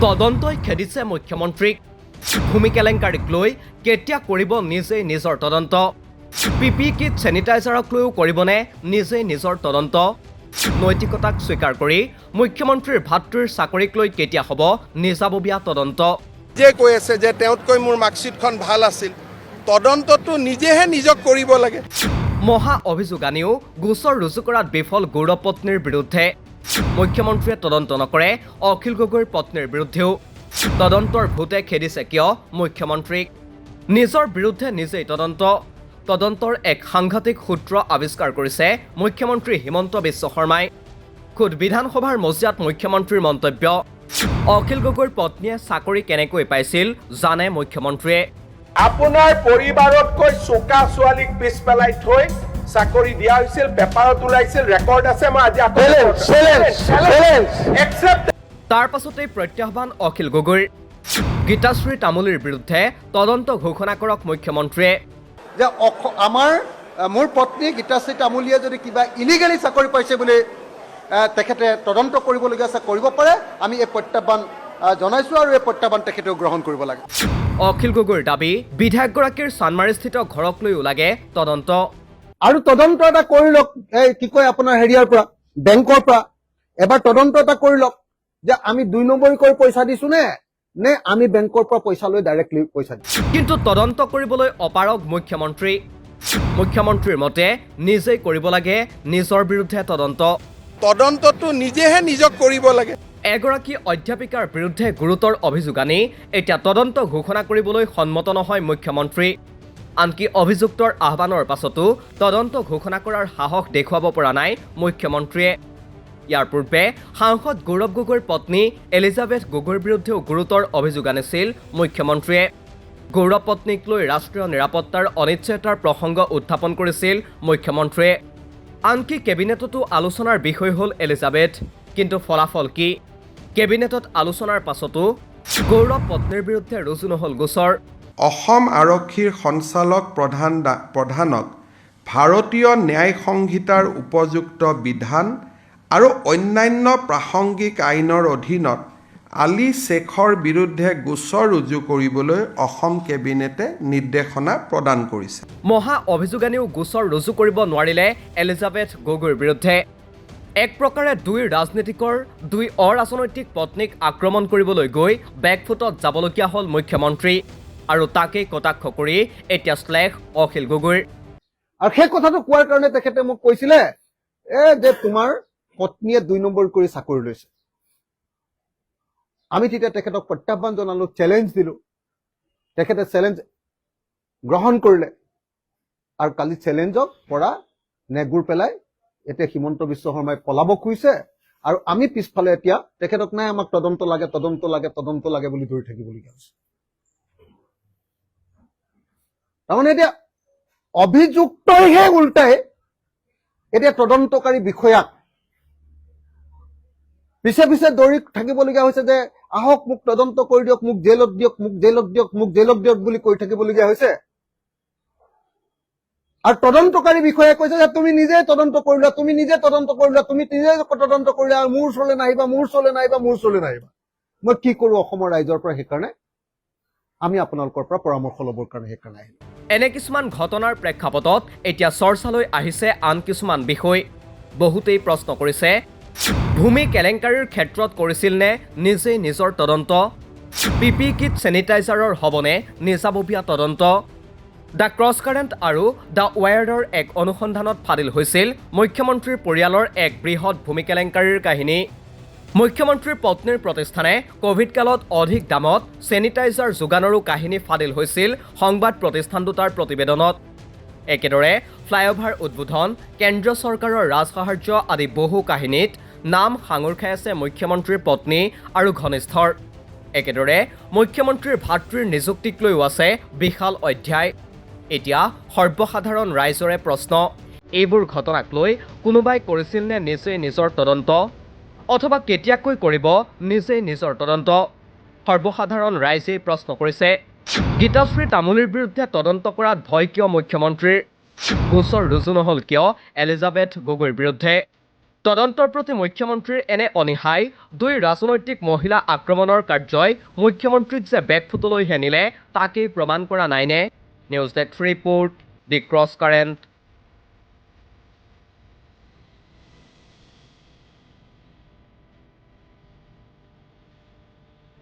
তদন্তই খেদিছে মুখ্যমন্ত্ৰীক ভূমি কেলেংকাৰীক লৈ কেতিয়া কৰিব নিজেই নিজৰ তদন্ত পিপি কিট চেনিটাইজাৰক লৈও কৰিবনে নিজেই নিজৰ তদন্ত নৈতিকতাক স্বীকাৰ কৰি মুখ্যমন্ত্ৰীৰ ভাতৃৰ চাকৰিক লৈ কেতিয়া হ'ব নিজাববীয়া তদন্ত যে কৈ আছে যে তেওঁতকৈ মোৰ মাৰ্কশ্বিটখন ভাল আছিল তদন্তটো নিজেহে নিজক কৰিব লাগে মহা অভিযোগ আনিও গোচৰ ৰুজু কৰাত বিফল গৌৰৱ পত্নীৰ বিৰুদ্ধে মুখ্যমন্ত্ৰীয়ে তদন্ত নকৰে অখিল গগৈৰ পত্নীৰ বিৰুদ্ধেও তদন্তৰ ভূতে খেদিছে কিয় মুখ্যমন্ত্ৰীক নিজৰ বিৰুদ্ধে নিজেই তদন্তৰ এক সাংঘাতিক সূত্ৰ আৱিষ্কাৰ কৰিছে মুখ্যমন্ত্ৰী হিমন্ত বিশ্ব শৰ্মাই খুদ বিধানসভাৰ মজিয়াত মুখ্যমন্ত্ৰীৰ মন্তব্য অখিল গগৈৰ পত্নীয়ে চাকৰি কেনেকৈ পাইছিল জানে মুখ্যমন্ত্ৰীয়ে আপোনাৰ পৰিবাৰতকৈ চোকা ছোৱালীক পিছ পেলাই থৈ চাকৰি দিয়া হৈছিল পেপাৰত ওলাইছিল ৰেকৰ্ড আছে মই আজি তাৰ পাছতেই প্ৰত্যাহ্বান অখিল গগৈৰ গীতাশ্ৰী তামুলীৰ বিৰুদ্ধে তদন্ত ঘোষণা কৰক মুখ্যমন্ত্ৰীয়ে যে মোৰ পত্নী গীতাশ্ৰী তামুলীয়ে যদি কিবা ইলিগেলি চাকৰি পাইছে বুলি তেখেতে তদন্ত কৰিবলগীয়া আছে কৰিব পাৰে আমি এই প্ৰত্যাহ্বান জনাইছোঁ আৰু এই প্ৰত্যাহ্বান তেখেতেও গ্ৰহণ কৰিব লাগে অখিল গগৈৰ দাবী বিধায়কগৰাকীৰ চানমাৰীস্থিত ঘৰক লৈও লাগে তদন্ত আৰু তদন্ত এটা কৰি লওক কি কয় আপোনাৰ হেৰিয়াৰ পৰা বেংকৰ পৰা এবাৰ তদন্ত এটা কৰি লওক যে আমি 2 নম্বৰী কৰি পইচা দিছো নে আমি বেংকৰ পৰা পইচা লৈ ডাইৰেক্টলি পইচা দিছো কিন্তু তদন্ত কৰিবলৈ অপাৰগ মুখ্যমন্ত্ৰীৰ মতে নিজেই কৰিব লাগে নিজৰ বিৰুদ্ধে তদন্তটো নিজেহে নিজক কৰিব লাগে এগৰাকী অধ্যাপিকাৰ বিৰুদ্ধে গুৰুতৰ অভিযোগ আনি এতিয়া তদন্ত ঘোষণা কৰিবলৈ সন্মত নহয় মুখ্যমন্ত্ৰী আনকি অভিযুক্তৰ আহ্বানৰ পাছতো তদন্ত ঘোষণা কৰাৰ সাহস দেখুৱাব পৰা নাই মুখ্যমন্ত্ৰীয়ে ইয়াৰ পূৰ্বে সাংসদ গৌৰৱ গগৈৰ পত্নী এলিজাবেথ গগৈৰ বিৰুদ্ধেও গুৰুতৰ অভিযোগ আনিছিল মুখ্যমন্ত্ৰীয়ে গৌৰৱ পত্নীক লৈ ৰাষ্ট্ৰীয় নিৰাপত্তাৰ অনিশ্চয়তাৰ প্ৰসংগ উত্থাপন কৰিছিল মুখ্যমন্ত্ৰীয়ে আনকি কেবিনেটতো আলোচনাৰ বিষয় হ'ল এলিজাবেথ কিন্তু ফলাফল কি কেবিনেটত আলোচনাৰ পাছতো গৌৰৱ পত্নীৰ বিৰুদ্ধে ৰুজু নহল গোচৰ অসম আৰক্ষীৰ সঞ্চালক প্ৰধানক ভাৰতীয় ন্যায় সংহিতাৰ উপযুক্ত বিধান আৰু অন্যান্য প্ৰাসংগিক আইনৰ অধীনত আলী শ্বেখৰ বিৰুদ্ধে গোচৰ ৰুজু কৰিবলৈ অসম কেবিনেটে নিৰ্দেশনা প্ৰদান কৰিছে মহা অভিযোগ আনিও গোচৰ ৰুজু কৰিব নোৱাৰিলে এলিজাবেথ গগৈৰ বিৰুদ্ধে এক প্ৰকাৰে দুই অৰাজনৈতিক পত্নীক আক্ৰমণ কৰিবলৈ গৈ বেকফুটত যাবলগীয়া হ'ল মুখ্যমন্ত্ৰী আৰু তাকেই কটাক্ষ কৰি এতিয়া শ্লেষ অখিল গগৈৰ আৰু সেই কথাটো কোৱাৰ কাৰণে তেখেতে মোক কৈছিলে যে তোমাৰ পত্নীয়ে 2 নম্বৰ কৰি চাকৰি লৈছে আমি তেতিয়া তেখেতক প্ৰত্যাহ্বান জনালো চেলেঞ্জ দিলো তেখেতে চেলেঞ্জ গ্ৰহণ কৰিলে আৰু কালি চেলেঞ্জক পৰা নেগুৰ পেলাই এতিয়া হিমন্ত বিশ্ব শৰ্মাই পলাব খুজিছে আৰু আমি পিছফালে এতিয়া তেখেতক নাই আমাক তদন্ত লাগে বুলি ধৰি থাকিবলগীয়া হৈছে তাৰমানে এতিয়া অভিযুক্তইহে উল্টাই এতিয়া তদন্তকাৰী বিষয়াক পিছে দৌৰি থাকিবলগীয়া হৈছে যে আহক মোক তদন্ত কৰি দিয়ক মোক জেলত দিয়ক বুলি কৈ থাকিবলগীয়া হৈছে আৰু তদন্তকাৰী বিষয়াই কৈছে যে তুমি নিজে তদন্ত কৰিলা তুমি নিজে তদন্ত কৰিলা আৰু মোৰ ওচৰলৈ নাহিবা মই কি কৰো অসমৰ ৰাইজৰ পৰা সেইকাৰণে আমি আপোনালোকৰ পৰা পৰামৰ্শ ল'বৰ কাৰণে সেইকাৰণে আহিলো এনে কিছুমান ঘটনাৰ প্ৰেক্ষাপটত এতিয়া চৰ্চালৈ আহিছে আন কিছুমান বিষয় বহুতেই প্ৰশ্ন কৰিছে ভূমি কেলেংকাৰীৰ ক্ষেত্ৰত কৰিছিল নে নিজেই নিজৰ তদন্ত পিপি কিট চেনিটাইজাৰৰ হ'বনে নিজাববীয়া তদন্ত দ্য ক্ৰছ কাৰেণ্ট আৰু দ্য ৱায়াৰৰ এক অনুসন্ধানত ফাদিল হৈছিল মুখ্যমন্ত্ৰীৰ পৰিয়ালৰ এক বৃহৎ ভূমি কেলেংকাৰীৰ কাহিনী মুখ্যমন্ত্ৰীৰ পত্নীৰ প্ৰতিষ্ঠানে কোভিড কালত অধিক দামত চেনিটাইজাৰ যোগানৰো কাহিনী ফাদিল হৈছিল সংবাদ প্ৰতিষ্ঠান দুটাৰ প্ৰতিবেদনত একেদৰে ফ্লাইঅভাৰ উদ্বোধন কেন্দ্ৰীয় চৰকাৰৰ ৰাজসাহাৰ্য আদি বহু কাহিনীত নাম সাঙুৰ খাই আছে মুখ্যমন্ত্ৰীৰ পত্নী আৰু ঘনিষ্ঠৰ একেদৰে মুখ্যমন্ত্ৰীৰ ভাতৃৰ নিযুক্তিক লৈও আছে বিশাল অধ্যায় এতিয়া সৰ্বসাধাৰণ ৰাইজৰে প্ৰশ্ন এইবোৰ ঘটনাক লৈ কোনোবাই কৰিছিল নে নিজেই নিজৰ তদন্ত অথবা কেতিয়াকৈ কৰিব নিজেই নিজৰ তদন্ত সৰ্বসাধাৰণ ৰাইজেই প্ৰশ্ন কৰিছে গীতাশ্ৰী তামুলীৰ বিৰুদ্ধে তদন্ত কৰাত ভয় কিয় মুখ্যমন্ত্ৰীৰ গোচৰ ৰুজু নহল কিয় এলিজাবেথ গগৈৰ বিৰুদ্ধে তদন্তৰ প্ৰতি মুখ্যমন্ত্ৰীৰ এনে অনীহাই দুই ৰাজনৈতিক মহিলা আক্ৰমণৰ কাৰ্যই মুখ্যমন্ত্ৰীক যে বেকফুটলৈ হেনিলে তাকেই প্ৰমাণ কৰা নাইনে? নিউজ ডেস্ক ৰিপৰ্ট, দি ক্ৰছ কাৰেণ্ট।